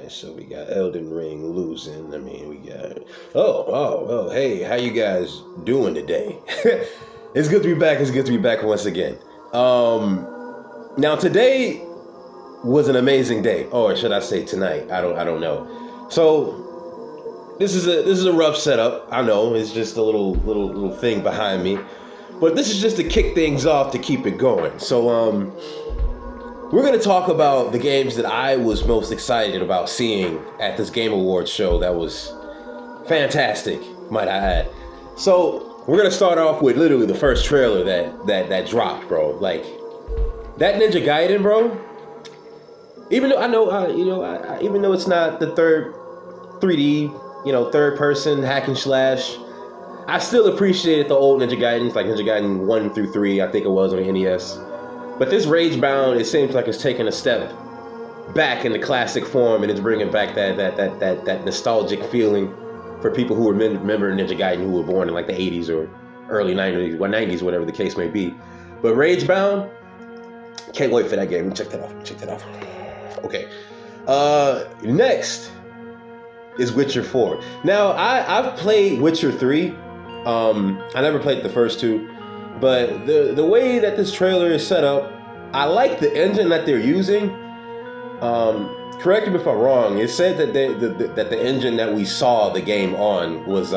right, so we got Elden Ring losing. I mean, we got oh, hey, how you guys doing today? It's good to be back. It's good to be back once again. Now today was an amazing day, or should I say tonight? I don't know. So this is a rough setup. I know it's just a little thing behind me, but this is just to kick things off to keep it going. So we're going to talk about the games that I was most excited about seeing at this Game Awards show that was fantastic, might I add. So we're going to start off with literally the first trailer that dropped, bro. Like, that Ninja Gaiden, bro, even though I know, even though it's not the third 3D, third person hack and slash, I still appreciated the old Ninja Gaidens, like Ninja Gaiden 1 through 3, I think it was on the NES. But this Ragebound, it seems like it's taking a step back in the classic form, and it's bringing back that nostalgic feeling for people who remember Ninja Gaiden, who were born in like the 80s or early 90s, or 90s, whatever the case may be. But Ragebound, can't wait for that game. Check that off. Okay. Next is Witcher 4. Now, I've played Witcher 3. I never played the first two. But the way that this trailer is set up, I like the engine that they're using. Correct me if I'm wrong. It said that that the engine that we saw the game on was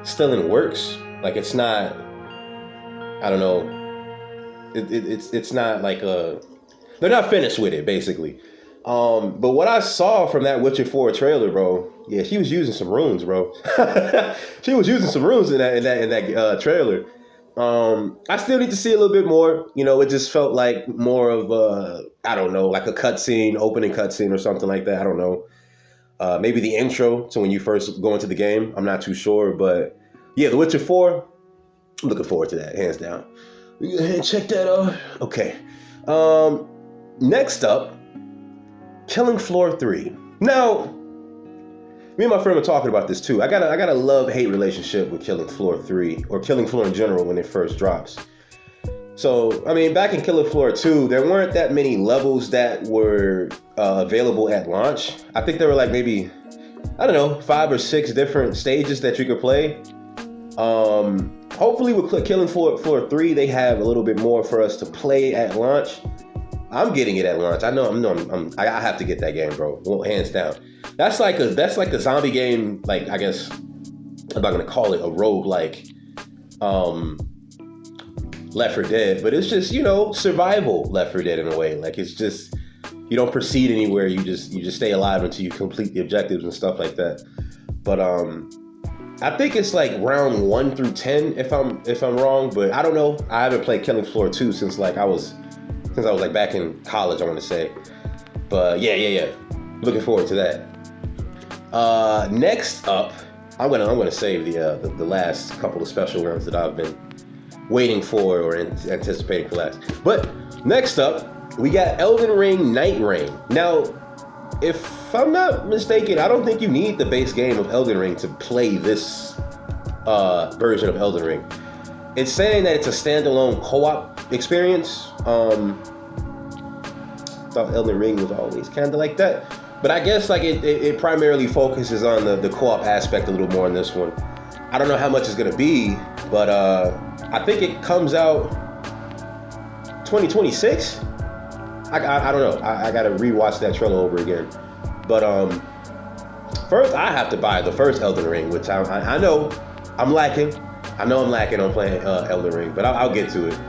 still in works. Like, it's not. I don't know. It's not like they're not finished with it, basically. But what I saw from that Witcher 4 trailer, bro, yeah, she was using some runes, bro. She was using some runes in that trailer. I still need to see a little bit more. It just felt like more of I don't know, like a cutscene, opening cutscene or something like that. I don't know. Maybe the intro to when you first go into the game. I'm not too sure, but yeah, The Witcher 4. I'm looking forward to that, hands down. We go ahead and check that out. Okay. Next up, Killing Floor 3. Now, me and my friend were talking about this too. I got a love-hate relationship with Killing Floor 3, or Killing Floor in general when it first drops. So, I mean, back in Killing Floor 2, there weren't that many levels that were available at launch. I think there were like maybe, I don't know, 5 or 6 different stages that you could play. Hopefully with Killing Floor 3, they have a little bit more for us to play at launch. I'm getting it at launch. I have to get that game, bro. Well, hands down. That's like a zombie game. Like, I guess I'm not gonna call it a roguelike, Left 4 Dead, but it's just survival Left 4 Dead in a way. Like, it's just you don't proceed anywhere. You just stay alive until you complete the objectives and stuff like that. But I think it's like round 1 through 10 if I'm wrong, but I don't know. I haven't played Killing Floor 2 since I was like back in college, I want to say. But yeah. Looking forward to that. Next up, I'm gonna save the last couple of special rounds that I've been waiting for or anticipating for last. But next up, we got Elden Ring Nightreign. Now, if I'm not mistaken, I don't think you need the base game of Elden Ring to play this version of Elden Ring. It's saying that it's a standalone co-op experience. Thought Elden Ring was always kind of like that. But I guess like it primarily focuses on the co-op aspect a little more in this one. I don't know how much it's going to be, but I think it comes out 2026? I don't know. I got to rewatch that trailer over again. But first, I have to buy the first Elden Ring, which I know I'm lacking. I know I'm lacking on playing Elden Ring, but I'll get to it.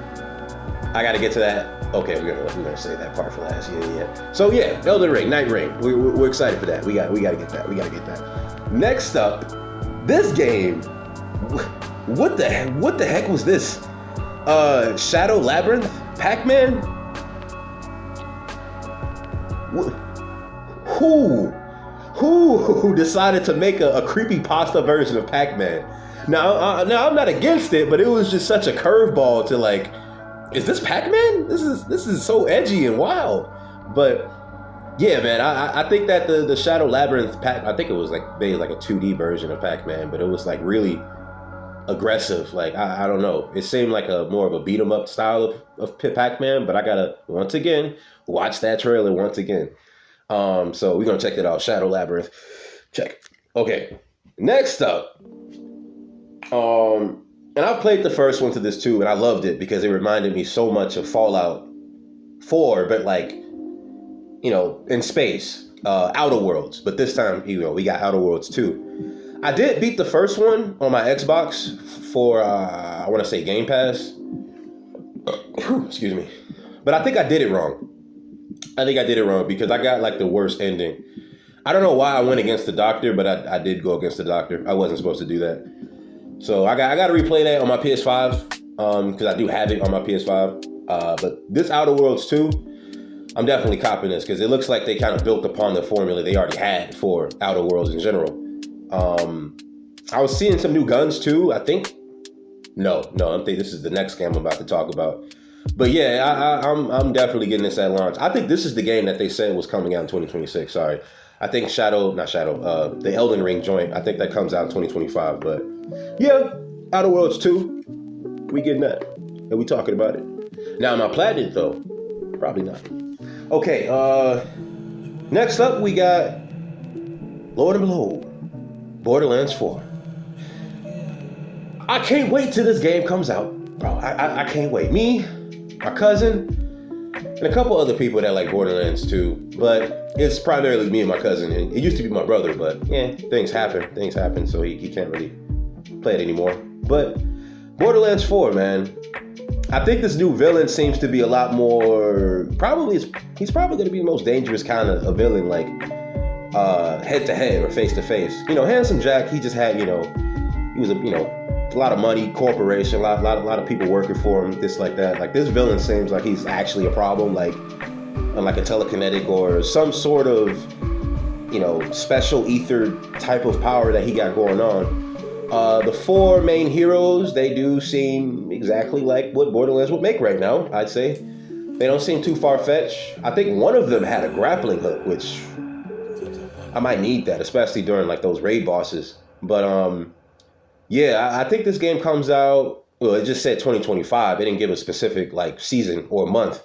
I got to get to that. Okay, we're gonna save that part for last. Yeah. So yeah, Elden Ring, Nightreign. We're excited for that. We gotta get that. We gotta get that. Next up, this game. What the heck was this? Shadow Labyrinth, Pac-Man. Who decided to make a creepypasta version of Pac-Man? Now I'm not against it, but it was just such a curveball to like. Is this Pac-Man? This is so edgy and wild. But yeah, man, I think that the Shadow Labyrinth I think it was like maybe like a 2D version of Pac-Man, but it was like really aggressive. Like I don't know. It seemed like a more of a beat 'em up style of Pac-Man, but I gotta once again watch that trailer once again. So we're gonna check that out. Shadow Labyrinth. Check. Okay. Next up, and I've played the first one to this too, and I loved it because it reminded me so much of Fallout 4, but like, in space, Outer Worlds. But this time, we got Outer Worlds 2. I did beat the first one on my Xbox for, I want to say Game Pass. Excuse me. But I think I did it wrong. Because I got like the worst ending. I don't know why I went against the doctor, but I did go against the doctor. I wasn't supposed to do that. So I got to replay that on my PS5 because I do have it on my PS5. But this Outer Worlds 2, I'm definitely copping this because it looks like they kind of built upon the formula they already had for Outer Worlds in general. I was seeing some new guns too. I think. No, I think this is the next game I'm about to talk about. But yeah, I'm definitely getting this at launch. I think this is the game that they said was coming out in 2026. Sorry. I think the Elden Ring joint, I think that comes out in 2025. But yeah, Outer Worlds 2, we getting that. And we talking about it. Now, am I platinum though? Probably not. Okay, next up we got Lord and Behold, Borderlands 4. I can't wait till this game comes out. Bro, I can't wait. Me, my cousin, and a couple other people that like Borderlands too, but it's primarily me and my cousin. And it used to be my brother, but yeah, things happen, so he can't really play it anymore. But Borderlands 4, man, I think this new villain seems to be a lot more. He's probably going to be the most dangerous kind of a villain, like head to head or face to face. Handsome Jack, he just had, he was a lot of money, corporation, a lot of people working for him, this like that. Like this villain seems like he's actually a problem, like a telekinetic or some sort of, special ether type of power that he got going on. The four main heroes, they do seem exactly like what Borderlands would make right now, I'd say. They don't seem too far-fetched. I think one of them had a grappling hook, which I might need that, especially during like those raid bosses. But yeah, I think this game comes out, well, it just said 2025. It didn't give a specific like season or month.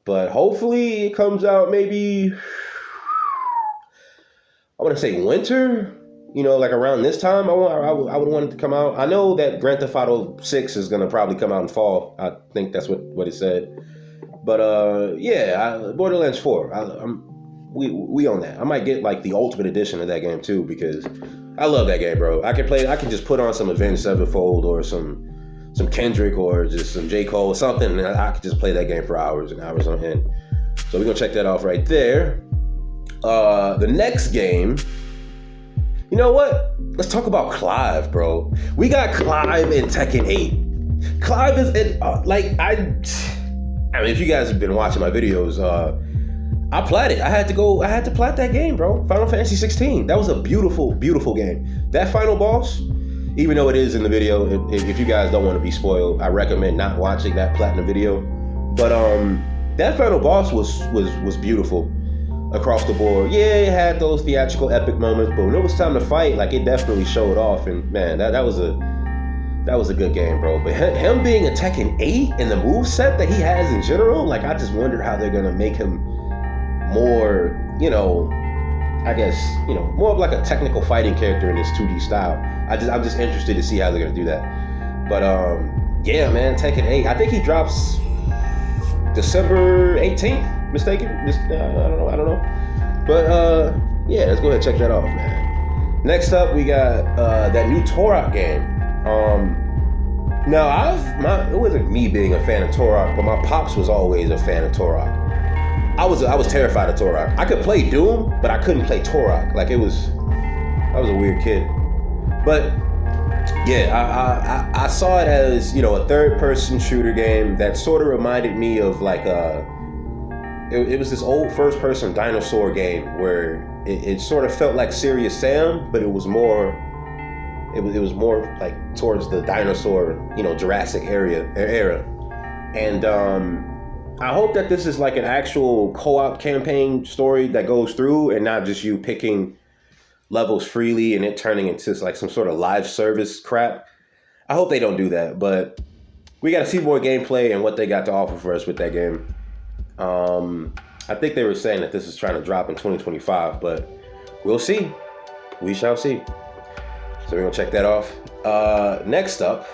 But hopefully it comes out maybe, I want to say winter, like around this time. I would want it to come out. I know that Grand Theft Auto 6 is going to probably come out in fall. I think that's what it said. But yeah, Borderlands 4, we on that. I might get like the ultimate edition of that game too, because I love that game, bro. I can just put on some Avenged Sevenfold or some Kendrick or just some J. Cole or something, and I could just play that game for hours and hours on end. So we're gonna check that off right there. The next game, you know what? Let's talk about Clive, bro. We got Clive in Tekken 8. Clive is in, I mean, if you guys have been watching my videos, I platted. I had to plat that game, bro. Final Fantasy 16. That was a beautiful, beautiful game. That final boss, even though it is in the video, if you guys don't want to be spoiled, I recommend not watching that platinum video. But that final boss was beautiful across the board. Yeah, it had those theatrical epic moments, but when it was time to fight, like it definitely showed off. And man, that was a good game, bro. But him being a Tekken 8 and the move set that he has in general, like I just wonder how they're gonna make him more, I guess, more of like a technical fighting character in this 2D style. I'm just interested to see how they're gonna do that. But yeah, man, Tekken 8. I think he drops December 18th. Mistaken? I don't know. But yeah, let's go ahead and check that off, man. Next up, we got that new Turok game. Now it wasn't me being a fan of Turok, but my pops was always a fan of Turok. I was terrified of Turok. I could play Doom, but I couldn't play Turok. Like I was a weird kid. But yeah, I saw it as, a third-person shooter game that sort of reminded me of like it was this old first-person dinosaur game where it sort of felt like Serious Sam, but it was more like towards the dinosaur, Jurassic era. And I hope that this is like an actual co-op campaign story that goes through and not just you picking levels freely and it turning into like some sort of live service crap. I hope they don't do that, but we got to see more gameplay and what they got to offer for us with that game. I think they were saying that this is trying to drop in 2025, but we'll see. We shall see. So we're gonna check that off. Next up,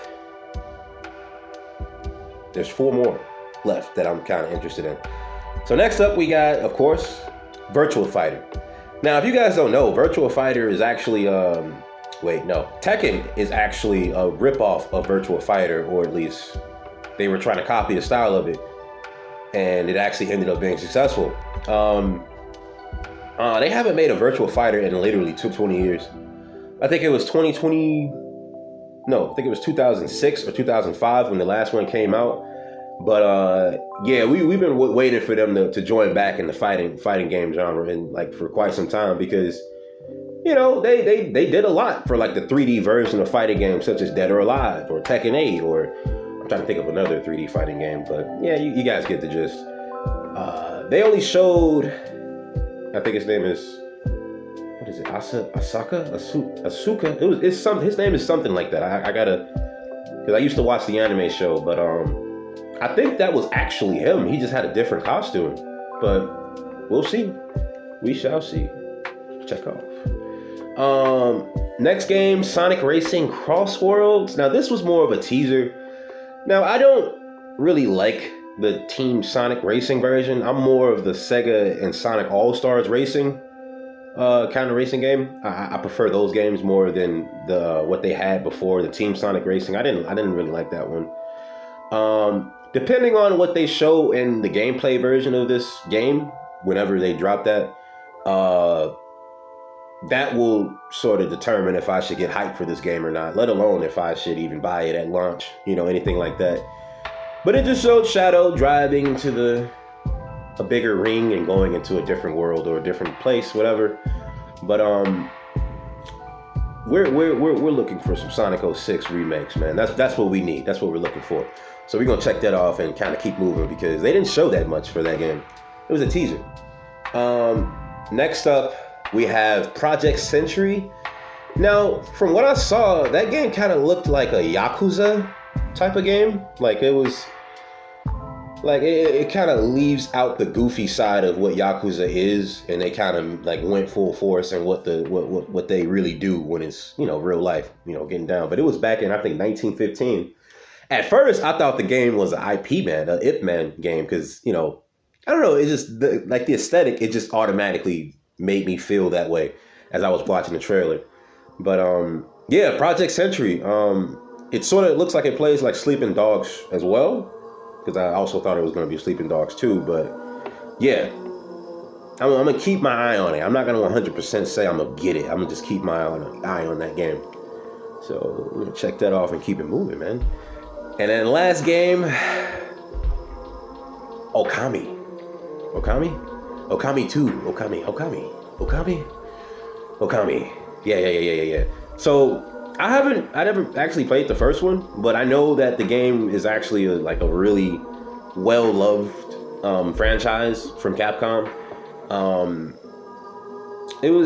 there's 4 more left that I'm kind of interested in. So next up, we got, of course, Virtua Fighter. Now, if you guys don't know, Virtua Fighter is actually, Tekken is actually a ripoff of Virtua Fighter, or at least they were trying to copy the style of it, and it actually ended up being successful. They haven't made a Virtua Fighter in literally 20 years. I think it was 2006 or 2005 when the last one came out. But we've been waiting for them to join back in the fighting game genre and like for quite some time, because they did a lot for like the 3D version of fighting games such as Dead or Alive or Tekken 8, or I'm trying to think of another 3D fighting game, but yeah, you guys get the gist. They only showed, I think his name is, what is it? Asuka? His name is something like that. I gotta, because I used to watch the anime show, but I think that was actually him. He just had a different costume, but we'll see. We shall see. Check off. Next game, Sonic Racing Cross Worlds. Now this was more of a teaser. Now I don't really like the Team Sonic Racing version. I'm more of the Sega and Sonic All-Stars Racing kind of racing game. I prefer those games more than what they had before, the Team Sonic Racing. I didn't really like that one. Depending on what they show in the gameplay version of this game, whenever they drop that, that will sort of determine if I should get hyped for this game or not, let alone if I should even buy it at launch, anything like that. But it just showed Shadow driving into a bigger ring and going into a different world or a different place, whatever. But we're looking for some Sonic 06 remakes, man. That's what we need. That's what we're looking for. So we're gonna check that off and kind of keep moving, because they didn't show that much for that game. It was a teaser. Next up, we have Project Century. Now, from what I saw, that game kind of looked like a Yakuza type of game. Like it was, like it kind of leaves out the goofy side of what Yakuza is, and they kind of like went full force and what they really do when it's real life, getting down. But it was back in, I think, 1915. At first, I thought the game was an IP man, an Ip Man game, because I don't know, it just the aesthetic, it just automatically made me feel that way as I was watching the trailer. But yeah, Project Century. It sort of looks like it plays like Sleeping Dogs as well, because I also thought it was going to be Sleeping Dogs too. But yeah, I'm gonna keep my eye on it. I'm not gonna 100% say I'm gonna get it. I'm gonna just keep my eye on that game. So we're gonna check that off and keep it moving, man. And then last game, Okami 2, Okami. Yeah. So I never actually played the first one, but I know that the game is actually a really well-loved franchise from Capcom. I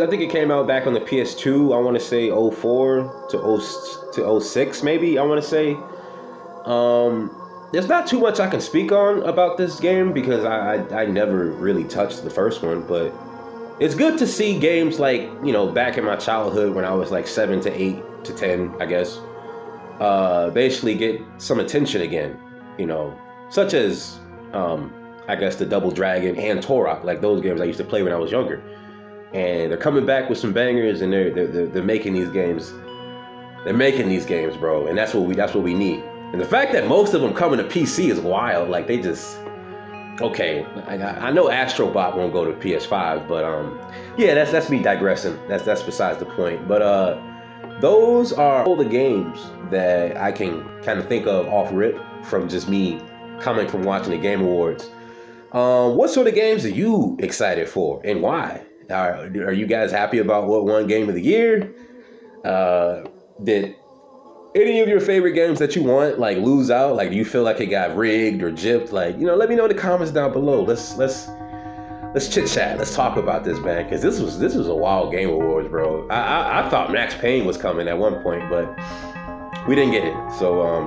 think it came out back on the PS2, I want to say 04 to 06 maybe, I want to say. There's not too much I can speak on about this game because I never really touched the first one, but it's good to see games like, back in my childhood when I was like 7 to 8 to 10, I guess, basically get some attention again, such as, I guess, the Double Dragon and Turok, like those games I used to play when I was younger. And they're coming back with some bangers, and they're making these games. They're making these games, bro, and that's what we need. And the fact that most of them coming to PC is wild. Like they just, okay, I know Astro Bot won't go to PS5, but yeah, that's me digressing. That's besides the point. But those are all the games that I can kind of think of off rip from just me coming from watching the Game Awards. What sort of games are you excited for, and why? Are you guys happy about what won Game of the Year? Did any of your favorite games that you want lose out? Like, do you feel like it got rigged or gypped? Let me know in the comments down below. Let's chit chat. Let's talk about this, man, because this was a wild Game Awards, bro. I thought Max Payne was coming at one point, but we didn't get it. So all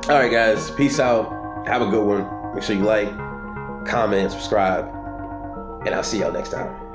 right, guys, peace out. Have a good one. Make sure you like, comment, subscribe. and I'll see y'all next time.